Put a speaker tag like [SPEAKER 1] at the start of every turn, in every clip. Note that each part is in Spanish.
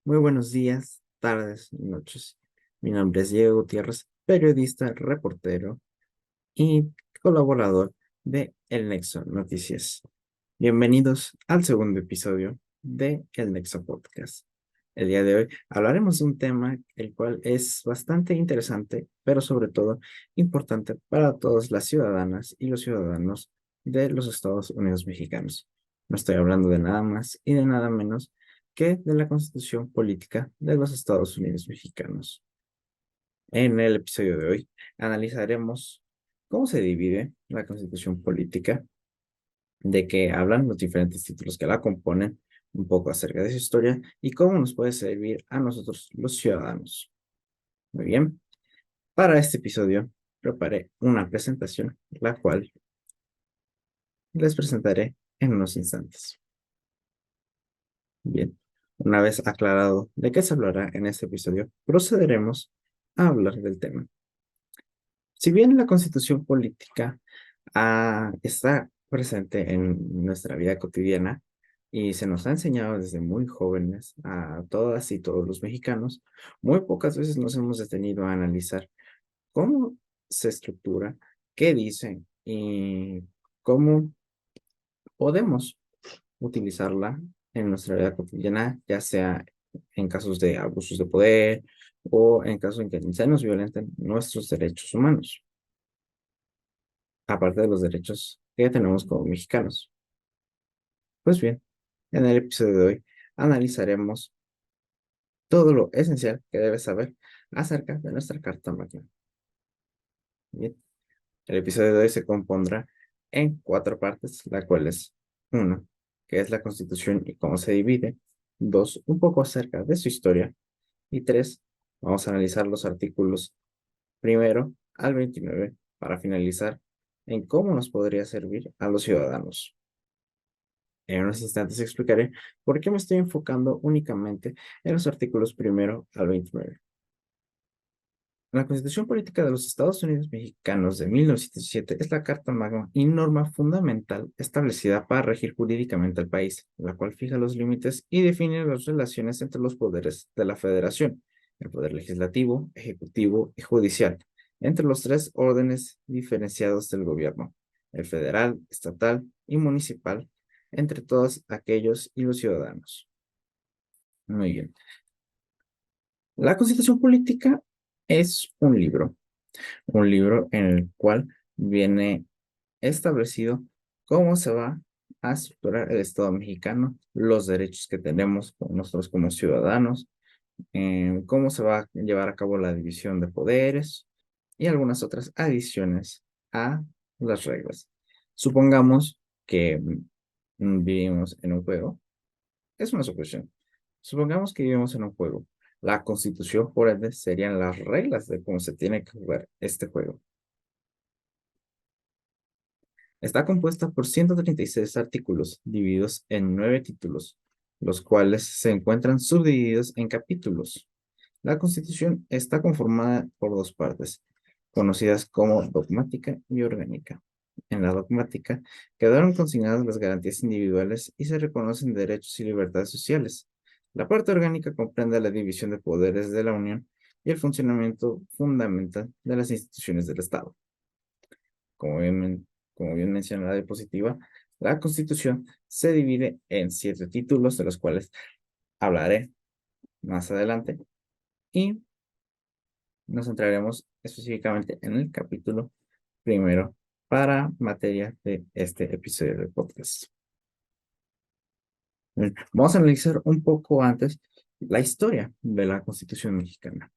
[SPEAKER 1] Muy buenos días, tardes y noches. Mi nombre es Diego Gutiérrez, periodista, reportero y colaborador de El Nexo Noticias. Bienvenidos al segundo episodio de El Nexo Podcast. El día de hoy hablaremos de un tema el cual es bastante interesante, pero sobre todo importante para todas las ciudadanas y los ciudadanos de los Estados Unidos mexicanos. No estoy hablando de nada más y de nada menos que de la Constitución Política de los Estados Unidos mexicanos. En el episodio de hoy analizaremos cómo se divide la Constitución Política, de qué hablan los diferentes títulos que la componen, un poco acerca de su historia y cómo nos puede servir a nosotros los ciudadanos. Muy bien, para este episodio preparé una presentación, la cual les presentaré en unos instantes. Bien, una vez aclarado de qué se hablará en este episodio, procederemos a hablar del tema. Si bien la Constitución política está presente en nuestra vida cotidiana y se nos ha enseñado desde muy jóvenes a todas y todos los mexicanos, muy pocas veces nos hemos detenido a analizar cómo se estructura, qué dice y cómo podemos utilizarla en nuestra vida cotidiana, ya sea en casos de abusos de poder o en casos en que se nos violenten nuestros derechos humanos, aparte de los derechos que tenemos como mexicanos. Pues bien, en el episodio de hoy analizaremos todo lo esencial que debes saber acerca de nuestra Carta Magna. Bien, el episodio de hoy se compondrá en cuatro partes, la cual es uno, que es la Constitución y cómo se divide; dos, un poco acerca de su historia; y tres, vamos a analizar los artículos primero al 29 para finalizar en cómo nos podría servir a los ciudadanos. En unos instantes explicaré por qué me estoy enfocando únicamente en los artículos primero al 29. La Constitución Política de los Estados Unidos Mexicanos de 1917 es la Carta Magna y norma fundamental establecida para regir jurídicamente al país, la cual fija los límites y define las relaciones entre los poderes de la Federación, el poder legislativo, ejecutivo y judicial, entre los tres órdenes diferenciados del gobierno: el federal, estatal y municipal, entre todos aquellos y los ciudadanos. Muy bien. La Constitución Política es un libro en el cual viene establecido cómo se va a estructurar el Estado mexicano, los derechos que tenemos nosotros como ciudadanos, cómo se va a llevar a cabo la división de poderes y algunas otras adiciones a las reglas. Supongamos que vivimos en un juego. Es una suposición. Supongamos que vivimos en un juego. La constitución, por ende, serían las reglas de cómo se tiene que jugar este juego. Está compuesta por 136 artículos divididos en 9 títulos, los cuales se encuentran subdivididos en capítulos. La Constitución está conformada por dos partes, conocidas como dogmática y orgánica. En la dogmática quedaron consignadas las garantías individuales y se reconocen derechos y libertades sociales. La parte orgánica comprende la división de poderes de la Unión y el funcionamiento fundamental de las instituciones del Estado. Como bien menciona la diapositiva, la Constitución se divide en 7 títulos, de los cuales hablaré más adelante, y nos centraremos específicamente en el capítulo primero para materia de este episodio del podcast. Bien, vamos a analizar un poco antes la historia de la Constitución mexicana.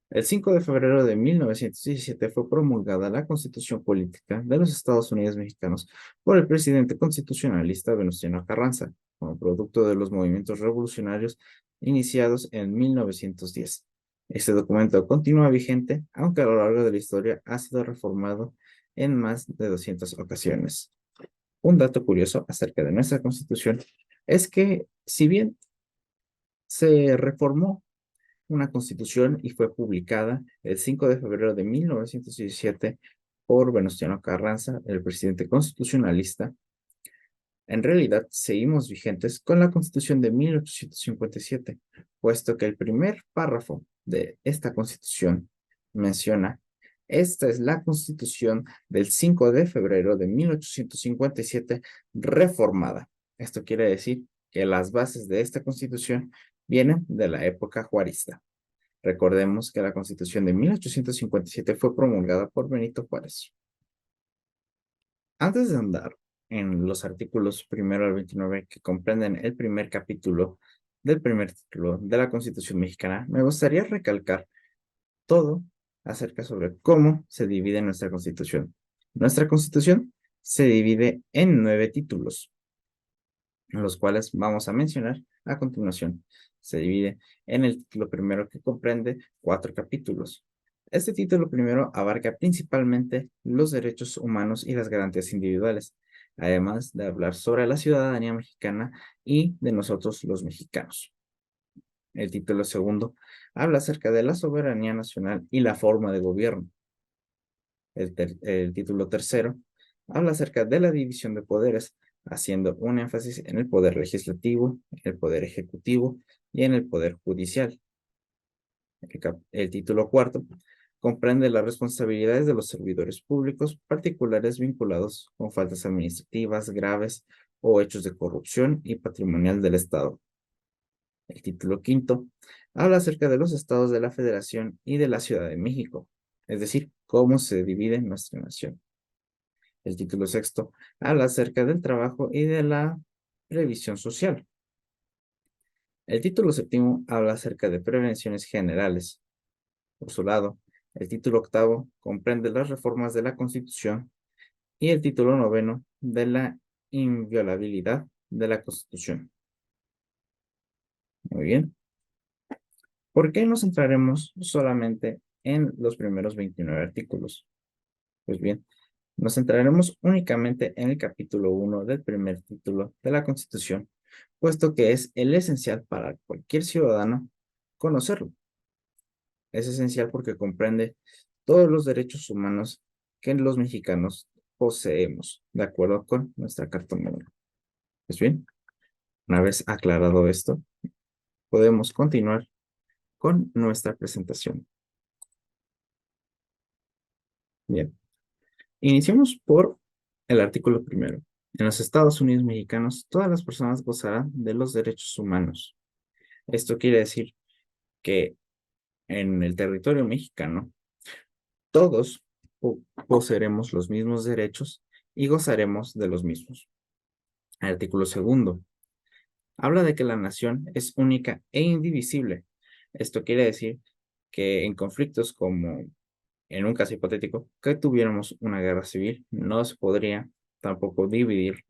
[SPEAKER 1] El 5 de febrero de 1917 fue promulgada la Constitución Política de los Estados Unidos Mexicanos por el presidente constitucionalista Venustiano Carranza, como producto de los movimientos revolucionarios iniciados en 1910. Este documento continúa vigente, aunque a lo largo de la historia ha sido reformado en más de 200 ocasiones. Un dato curioso acerca de nuestra Constitución es que, si bien se reformó una constitución y fue publicada el 5 de febrero de 1917 por Venustiano Carranza, el presidente constitucionalista, En realidad, seguimos vigentes con la Constitución de 1857, puesto que el primer párrafo de esta Constitución menciona, esta es la Constitución del 5 de febrero de 1857 reformada. Esto quiere decir que las bases de esta Constitución vienen de la época juarista. Recordemos que la Constitución de 1857 fue promulgada por Benito Juárez. Antes de andar en los artículos primero al 29 que comprenden el primer capítulo del primer título de la Constitución mexicana, me gustaría recalcar todo acerca sobre cómo se divide nuestra Constitución. Nuestra Constitución se divide en 9 títulos, los cuales vamos a mencionar a continuación. Se divide en el título primero que comprende 4 capítulos. Este título primero abarca principalmente los derechos humanos y las garantías individuales, además de hablar sobre la ciudadanía mexicana y de nosotros los mexicanos. El título segundo habla acerca de la soberanía nacional y la forma de gobierno. El título tercero habla acerca de la división de poderes, haciendo un énfasis en el poder legislativo, el poder ejecutivo y en el poder judicial. El título cuarto comprende las responsabilidades de los servidores públicos particulares vinculados con faltas administrativas graves o hechos de corrupción y patrimonial del Estado. El título quinto habla acerca de los estados de la Federación y de la Ciudad de México, es decir, cómo se divide nuestra nación. El título sexto habla acerca del trabajo y de la previsión social. El título séptimo habla acerca de prevenciones generales. Por su lado, el título octavo comprende las reformas de la Constitución y el título noveno de la inviolabilidad de la Constitución. Muy bien. ¿Por qué nos centraremos solamente en los primeros 29 artículos? Pues bien, nos centraremos únicamente en el capítulo 1 del primer título de la Constitución, puesto que es el esencial para cualquier ciudadano conocerlo. Es esencial porque comprende todos los derechos humanos que los mexicanos poseemos, de acuerdo con nuestra Carta Magna. Pues bien, una vez aclarado esto, podemos continuar con nuestra presentación. Bien, iniciamos por el artículo primero. En los Estados Unidos mexicanos, todas las personas gozarán de los derechos humanos. Esto quiere decir que en el territorio mexicano, todos poseeremos los mismos derechos y gozaremos de los mismos. El artículo segundo habla de que la nación es única e indivisible. Esto quiere decir que en conflictos como en un caso hipotético, que tuviéramos una guerra civil, no se podría tampoco dividir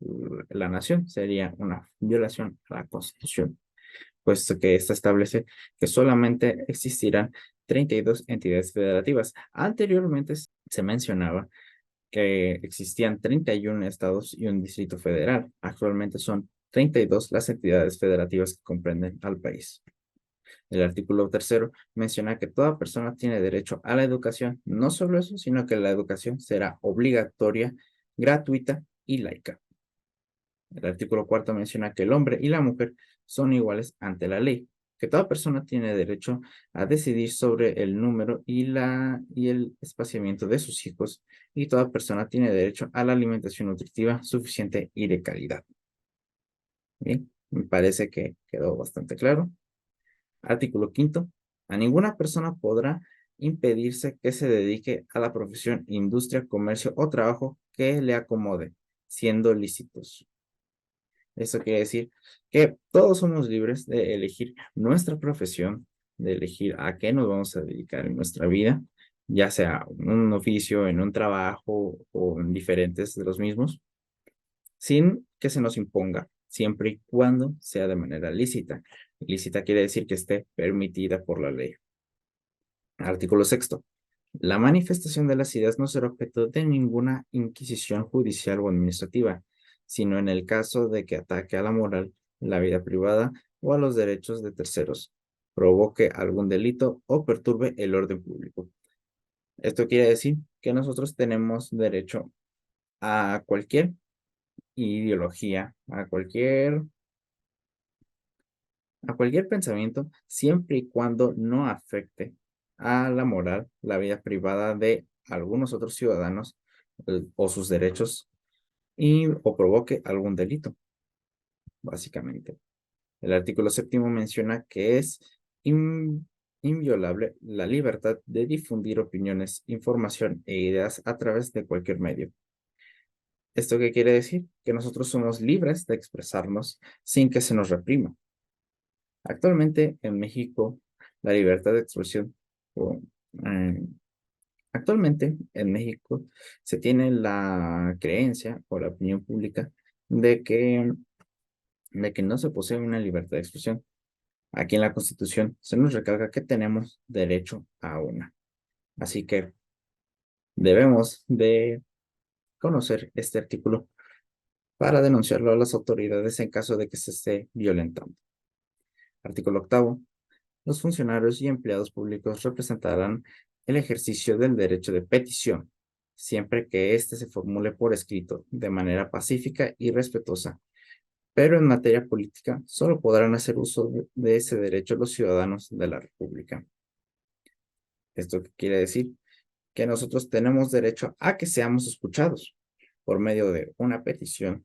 [SPEAKER 1] la nación, sería una violación a la Constitución, puesto que esta establece que solamente existirán 32 entidades federativas. Anteriormente se mencionaba que existían 31 estados y un distrito federal. Actualmente son 32 las entidades federativas que comprenden al país. El artículo tercero menciona que toda persona tiene derecho a la educación. No solo eso, sino que la educación será obligatoria, gratuita y laica. El artículo cuarto menciona que el hombre y la mujer son iguales ante la ley, que toda persona tiene derecho a decidir sobre el número y el espaciamiento de sus hijos, y toda persona tiene derecho a la alimentación nutritiva suficiente y de calidad. Bien, me parece que quedó bastante claro. Artículo quinto. A ninguna persona podrá impedirse que se dedique a la profesión, industria, comercio o trabajo que le acomode, siendo lícitos. Esto quiere decir que todos somos libres de elegir nuestra profesión, de elegir a qué nos vamos a dedicar en nuestra vida, ya sea en un oficio, en un trabajo o en diferentes de los mismos, sin que se nos imponga, siempre y cuando sea de manera lícita. Lícita quiere decir que esté permitida por la ley. Artículo sexto. La manifestación de las ideas no será objeto de ninguna inquisición judicial o administrativa, sino en el caso de que ataque a la moral, la vida privada o a los derechos de terceros, provoque algún delito o perturbe el orden público. Esto quiere decir que nosotros tenemos derecho a cualquier ideología, a cualquier pensamiento, siempre y cuando no afecte a la moral, la vida privada de algunos otros ciudadanos o sus derechos o provoque algún delito, básicamente. El artículo séptimo menciona que es in- inviolable la libertad de difundir opiniones, información e ideas a través de cualquier medio. ¿Esto qué quiere decir? Que nosotros somos libres de expresarnos sin que se nos reprima. Actualmente en México, la libertad de expresión, o, eh, actualmente en México se tiene la creencia o la opinión pública de que, de que no se posee una libertad de expresión. Aquí en la Constitución se nos recalca que tenemos derecho a una. Así que debemos de conocer este artículo para denunciarlo a las autoridades en caso de que se esté violentando. Artículo octavo. Los funcionarios y empleados públicos representarán el ejercicio del derecho de petición, siempre que éste se formule por escrito, de manera pacífica y respetuosa. Pero en materia política, solo podrán hacer uso de ese derecho los ciudadanos de la República. ¿Esto qué quiere decir? Que nosotros tenemos derecho a que seamos escuchados por medio de una petición.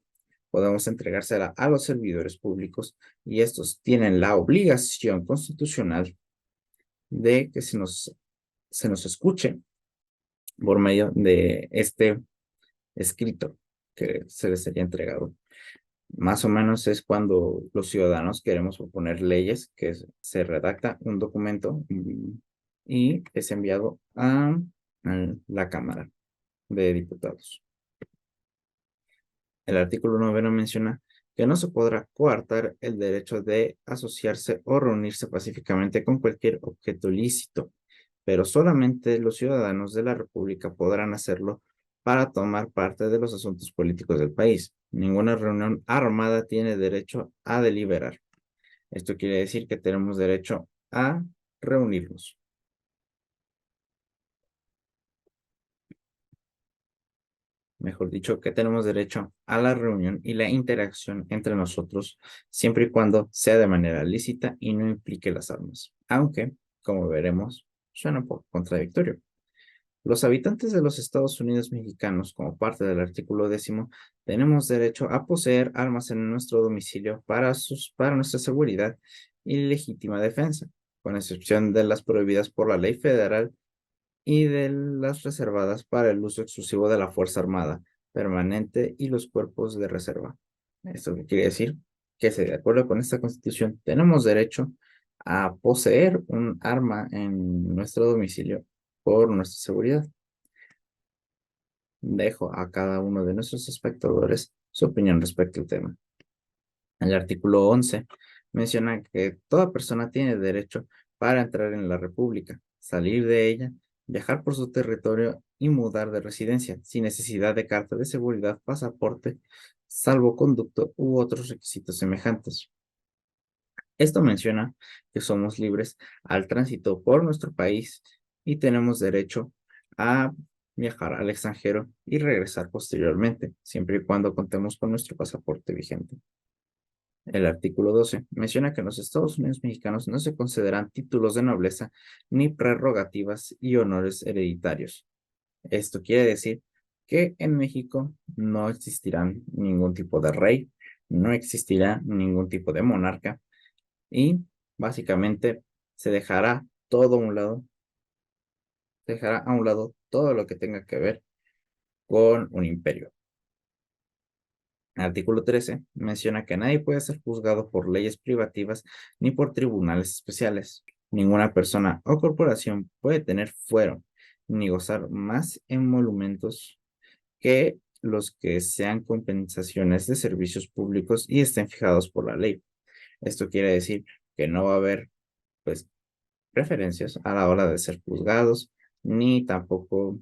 [SPEAKER 1] Podemos entregársela a los servidores públicos y estos tienen la obligación constitucional de que se nos escuche por medio de este escrito que se les sería entregado. Más o menos es cuando los ciudadanos queremos proponer leyes, que se redacta un documento y es enviado a la Cámara de Diputados. El artículo 9 menciona que no se podrá coartar el derecho de asociarse o reunirse pacíficamente con cualquier objeto lícito, pero solamente los ciudadanos de la República podrán hacerlo para tomar parte de los asuntos políticos del país. Ninguna reunión armada tiene derecho a deliberar. Esto quiere decir que tenemos derecho a reunirnos. Mejor dicho, que tenemos derecho a la reunión y la interacción entre nosotros, siempre y cuando sea de manera lícita y no implique las armas. Aunque, como veremos, suena un poco contradictorio. Los habitantes de los Estados Unidos mexicanos, como parte del artículo 10, tenemos derecho a poseer armas en nuestro domicilio para nuestra seguridad y legítima defensa, con excepción de las prohibidas por la ley federal y de las reservadas para el uso exclusivo de la Fuerza Armada permanente y los cuerpos de reserva. Esto quiere decir que, de acuerdo con esta Constitución, tenemos derecho a poseer un arma en nuestro domicilio por nuestra seguridad. Dejo a cada uno de nuestros espectadores su opinión respecto al tema. El artículo 11 menciona que toda persona tiene derecho para entrar en la República, salir de ella, viajar por su territorio y mudar de residencia sin necesidad de carta de seguridad, pasaporte, salvoconducto u otros requisitos semejantes. Esto menciona que somos libres al tránsito por nuestro país y tenemos derecho a viajar al extranjero y regresar posteriormente, siempre y cuando contemos con nuestro pasaporte vigente. El artículo 12 menciona que en los Estados Unidos mexicanos no se consideran títulos de nobleza ni prerrogativas y honores hereditarios. Esto quiere decir que en México no existirán ningún tipo de rey, no existirá ningún tipo de monarca y básicamente se dejará a un lado todo lo que tenga que ver con un imperio. El artículo 13 menciona que nadie puede ser juzgado por leyes privativas ni por tribunales especiales. Ninguna persona o corporación puede tener fuero ni gozar más emolumentos que los que sean compensaciones de servicios públicos y estén fijados por la ley. Esto quiere decir que no va a haber, pues, preferencias a la hora de ser juzgados, ni tampoco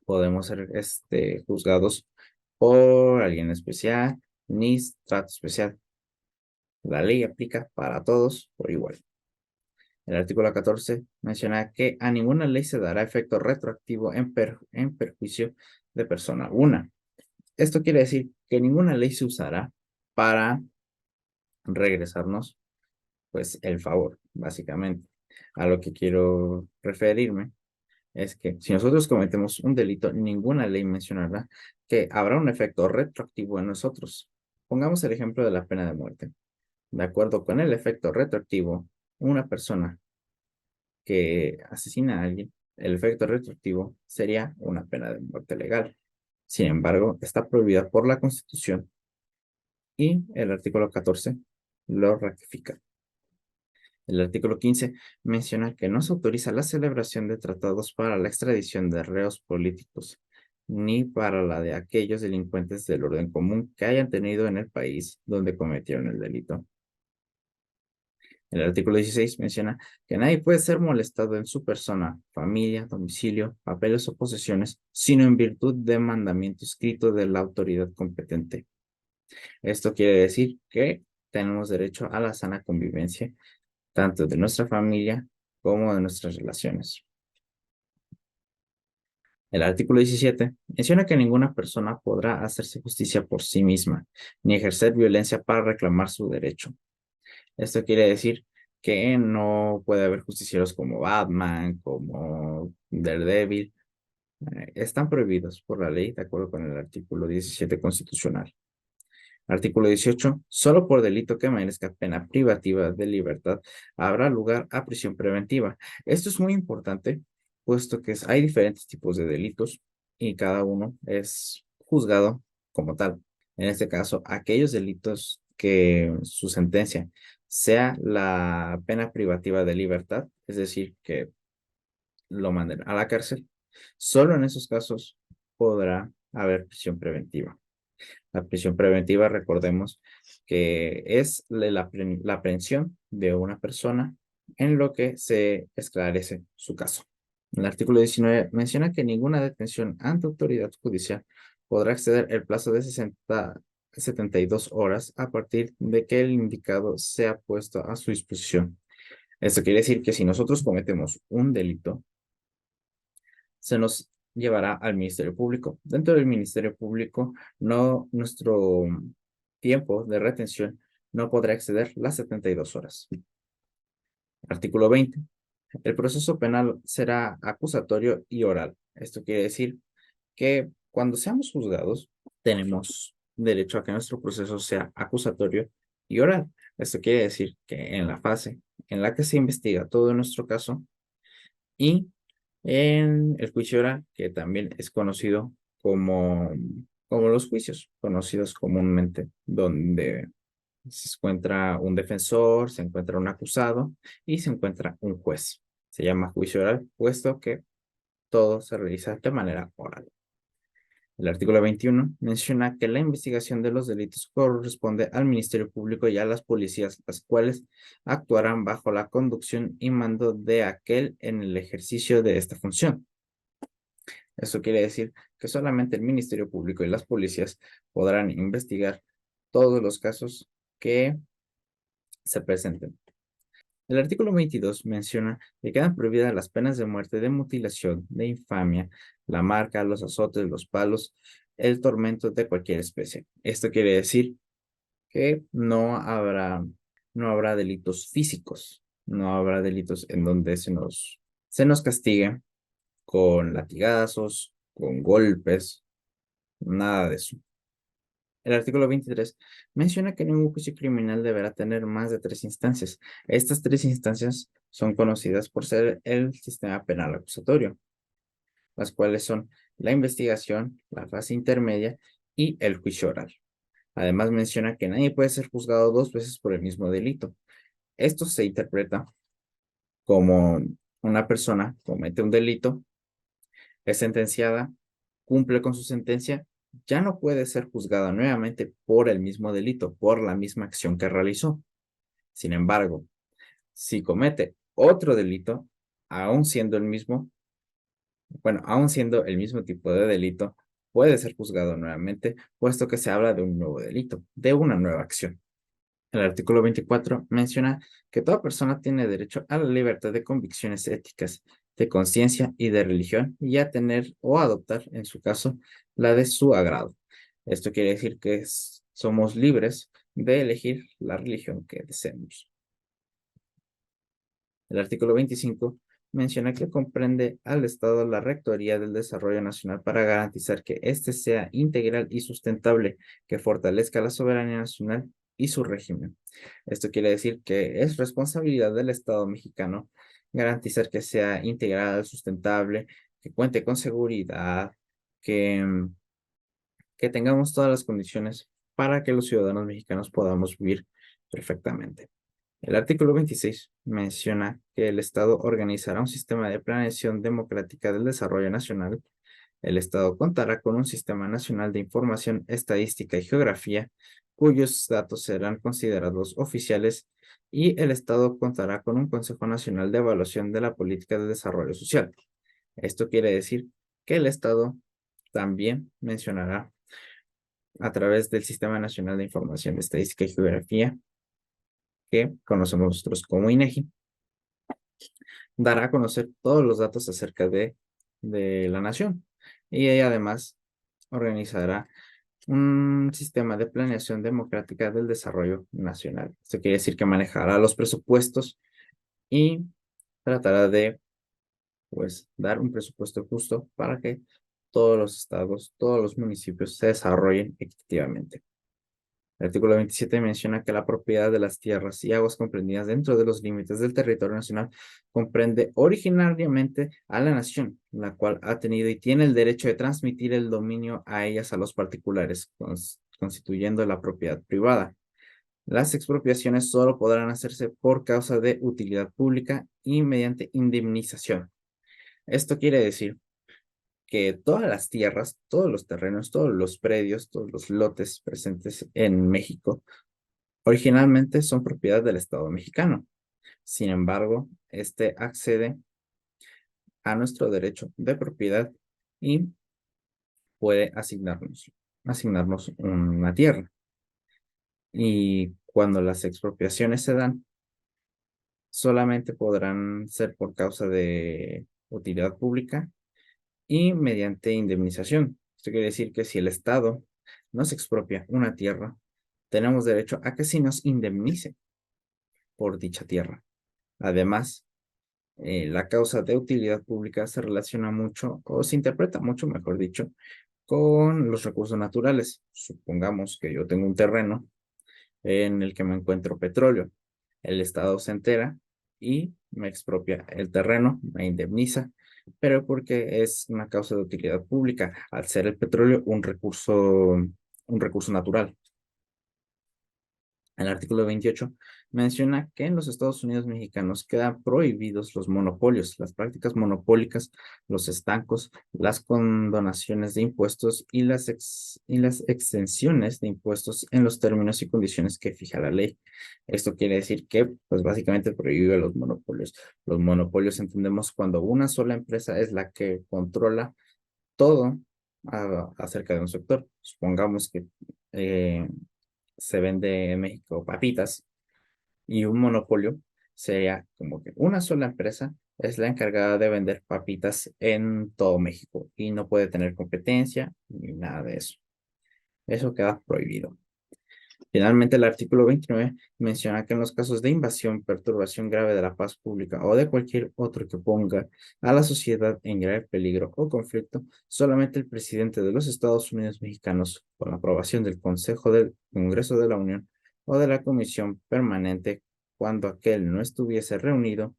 [SPEAKER 1] podemos ser juzgados por alguien especial, ni trato especial. La ley aplica para todos por igual. El artículo 14 menciona que a ninguna ley se dará efecto retroactivo en perjuicio de persona alguna. Esto quiere decir que ninguna ley se usará para regresarnos, pues, el favor, básicamente. A lo que quiero referirme es que si nosotros cometemos un delito, ninguna ley mencionará que habrá un efecto retroactivo en nosotros. Pongamos el ejemplo de la pena de muerte. De acuerdo con el efecto retroactivo, una persona que asesina a alguien, el efecto retroactivo sería una pena de muerte legal. Sin embargo, está prohibida por la Constitución y el artículo 14 lo ratifica. El artículo 15 menciona que no se autoriza la celebración de tratados para la extradición de reos políticos, ni para la de aquellos delincuentes del orden común que hayan tenido en el país donde cometieron el delito. El artículo 16 menciona que nadie puede ser molestado en su persona, familia, domicilio, papeles o posesiones, sino en virtud de mandamiento escrito de la autoridad competente. Esto quiere decir que tenemos derecho a la sana convivencia, tanto de nuestra familia como de nuestras relaciones. El artículo 17 menciona que ninguna persona podrá hacerse justicia por sí misma, ni ejercer violencia para reclamar su derecho. Esto quiere decir que no puede haber justicieros como Batman, como Daredevil. Están prohibidos por la ley, de acuerdo con el artículo 17 constitucional. Artículo 18. Solo por delito que merezca pena privativa de libertad habrá lugar a prisión preventiva. Esto es muy importante, puesto que hay diferentes tipos de delitos y cada uno es juzgado como tal. En este caso, aquellos delitos que su sentencia sea la pena privativa de libertad, es decir, que lo manden a la cárcel, solo en esos casos podrá haber prisión preventiva. La prisión preventiva, recordemos que es la aprehensión de una persona en lo que se esclarece su caso. El artículo 19 menciona que ninguna detención ante autoridad judicial podrá exceder el plazo de 72 horas a partir de que el indicado sea puesto a su disposición. Esto quiere decir que si nosotros cometemos un delito, se nos llevará al Ministerio Público. Dentro del Ministerio Público, nuestro tiempo de retención no podrá exceder las 72 horas. Artículo 20. El proceso penal será acusatorio y oral. Esto quiere decir que cuando seamos juzgados, tenemos derecho a que nuestro proceso sea acusatorio y oral. Esto quiere decir que en la fase en la que se investiga todo nuestro caso y en el juicio oral, que también es conocido como los juicios, conocidos comúnmente, donde se encuentra un defensor, se encuentra un acusado y se encuentra un juez. Se llama juicio oral, puesto que todo se realiza de manera oral. El artículo 21 menciona que la investigación de los delitos corresponde al Ministerio Público y a las policías, las cuales actuarán bajo la conducción y mando de aquel en el ejercicio de esta función. Eso quiere decir que solamente el Ministerio Público y las policías podrán investigar todos los casos que se presenten. El artículo 22 menciona que quedan prohibidas las penas de muerte, de mutilación, de infamia, la marca, los azotes, los palos, el tormento de cualquier especie. Esto quiere decir que no habrá delitos físicos, no habrá delitos en donde se nos castigue con latigazos, con golpes, nada de eso. El artículo 23 menciona que ningún juicio criminal deberá tener más de 3 instancias. Estas 3 instancias son conocidas por ser el sistema penal acusatorio, las cuales son la investigación, la fase intermedia y el juicio oral. Además menciona que nadie puede ser juzgado 2 veces por el mismo delito. Esto se interpreta como una persona comete un delito, es sentenciada, cumple con su sentencia, ya no puede ser juzgada nuevamente por el mismo delito, por la misma acción que realizó. Sin embargo, si comete otro delito, aún siendo el mismo, bueno, aún siendo el mismo tipo de delito, puede ser juzgado nuevamente, puesto que se habla de un nuevo delito, de una nueva acción. El artículo 24 menciona que toda persona tiene derecho a la libertad de convicciones éticas, de conciencia y de religión, y a tener o adoptar, en su caso, la de su agrado. Esto quiere decir que somos libres de elegir la religión que deseemos. El artículo 25 menciona que comprende al Estado la Rectoría del Desarrollo Nacional para garantizar que éste sea integral y sustentable, que fortalezca la soberanía nacional y su régimen. Esto quiere decir que es responsabilidad del Estado mexicano garantizar que sea integral, sustentable, que cuente con seguridad, que, que tengamos todas las condiciones para que los ciudadanos mexicanos podamos vivir perfectamente. El artículo 26 menciona que el Estado organizará un sistema de planeación democrática del desarrollo nacional. El Estado contará con un sistema nacional de información, estadística y geografía, cuyos datos serán considerados oficiales, y el Estado contará con un Consejo Nacional de Evaluación de la Política de Desarrollo Social. Esto quiere decir que el Estado también mencionará a través del Sistema Nacional de Información, Estadística y Geografía, que conocemos nosotros como INEGI, dará a conocer todos los datos acerca de la nación. Y ella además organizará un sistema de planeación democrática del desarrollo nacional. Esto quiere decir que manejará los presupuestos y tratará de, pues, dar un presupuesto justo para que todos los estados, todos los municipios se desarrollen equitativamente. El artículo 27 menciona que la propiedad de las tierras y aguas comprendidas dentro de los límites del territorio nacional comprende originariamente a la nación, la cual ha tenido y tiene el derecho de transmitir el dominio a ellas a los particulares, constituyendo la propiedad privada. Las expropiaciones solo podrán hacerse por causa de utilidad pública y mediante indemnización. Esto quiere decir que todas las tierras, todos los terrenos, todos los predios, todos los lotes presentes en México originalmente son propiedad del Estado mexicano. Sin embargo, este accede a nuestro derecho de propiedad y puede asignarnos una tierra. Y cuando las expropiaciones se dan, solamente podrán ser por causa de utilidad pública y mediante indemnización. Esto quiere decir que si el Estado nos expropia una tierra, tenemos derecho a que se nos indemnice por dicha tierra. Además, la causa de utilidad pública se relaciona mucho, o se interpreta mucho, mejor dicho, con los recursos naturales. Supongamos que yo tengo un terreno en el que me encuentro petróleo. El Estado se entera y me expropia el terreno, me indemniza, pero porque es una causa de utilidad pública, al ser el petróleo un recurso natural. El artículo 28 menciona que en los Estados Unidos mexicanos quedan prohibidos los monopolios, las prácticas monopólicas, los estancos, las condonaciones de impuestos y las exenciones de impuestos en los términos y condiciones que fija la ley. Esto quiere decir que, pues básicamente prohíbe los monopolios. Los monopolios entendemos cuando una sola empresa es la que controla todo acerca de un sector. Supongamos que eh, se vende en México papitas y un monopolio sería como que una sola empresa es la encargada de vender papitas en todo México y no puede tener competencia ni nada de eso. Eso queda prohibido. Finalmente, el artículo 29 menciona que en los casos de invasión, perturbación grave de la paz pública o de cualquier otro que ponga a la sociedad en grave peligro o conflicto, solamente el presidente de los Estados Unidos mexicanos, con la aprobación del Consejo del Congreso de la Unión o de la Comisión Permanente, cuando aquel no estuviese reunido,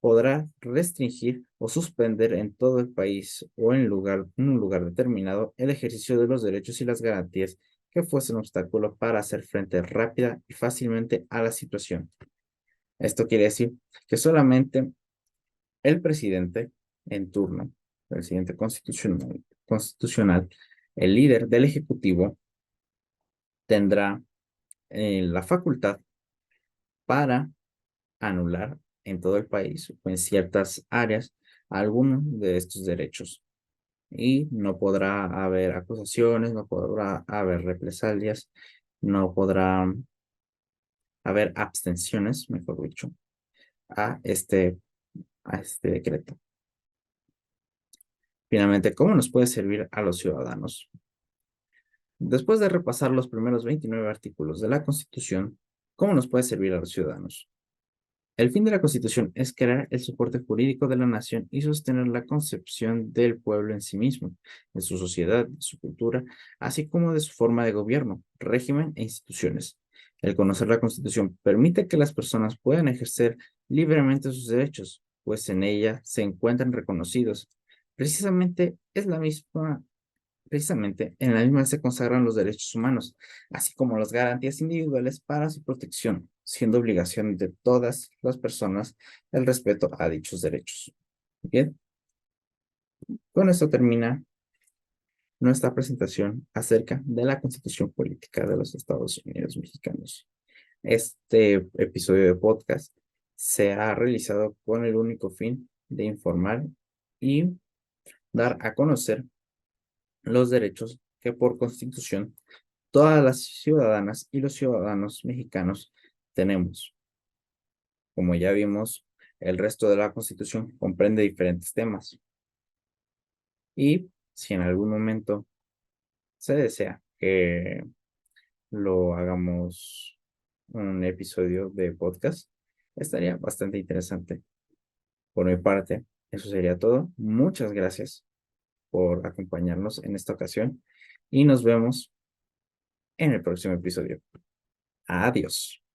[SPEAKER 1] podrá restringir o suspender en todo el país o en un lugar determinado el ejercicio de los derechos y las garantías que fuese un obstáculo para hacer frente rápida y fácilmente a la situación. Esto quiere decir que solamente el presidente en turno, presidente constitucional, el líder del Ejecutivo, tendrá la facultad para anular en todo el país o en ciertas áreas alguno de estos derechos. Y no podrá haber acusaciones, no podrá haber represalias, no podrá haber abstenciones, mejor dicho, a a este decreto. Finalmente, ¿cómo nos puede servir a los ciudadanos? Después de repasar los primeros 29 artículos de la Constitución, ¿cómo nos puede servir a los ciudadanos? El fin de la Constitución es crear el soporte jurídico de la nación y sostener la concepción del pueblo en sí mismo, de su sociedad, de su cultura, así como de su forma de gobierno, régimen e instituciones. El conocer la Constitución permite que las personas puedan ejercer libremente sus derechos, pues en ella se encuentran reconocidos. Precisamente es la misma Precisamente, en la misma se consagran los derechos humanos, así como las garantías individuales para su protección, siendo obligación de todas las personas el respeto a dichos derechos. Bien, con esto termina nuestra presentación acerca de la Constitución Política de los Estados Unidos Mexicanos. Este episodio de podcast se ha realizado con el único fin de informar y dar a conocer los derechos que por Constitución todas las ciudadanas y los ciudadanos mexicanos tenemos. Como ya vimos, el resto de la Constitución comprende diferentes temas. Y si en algún momento se desea que lo hagamos un episodio de podcast, estaría bastante interesante. Por mi parte, eso sería todo. Muchas gracias por acompañarnos en esta ocasión y nos vemos en el próximo episodio. Adiós.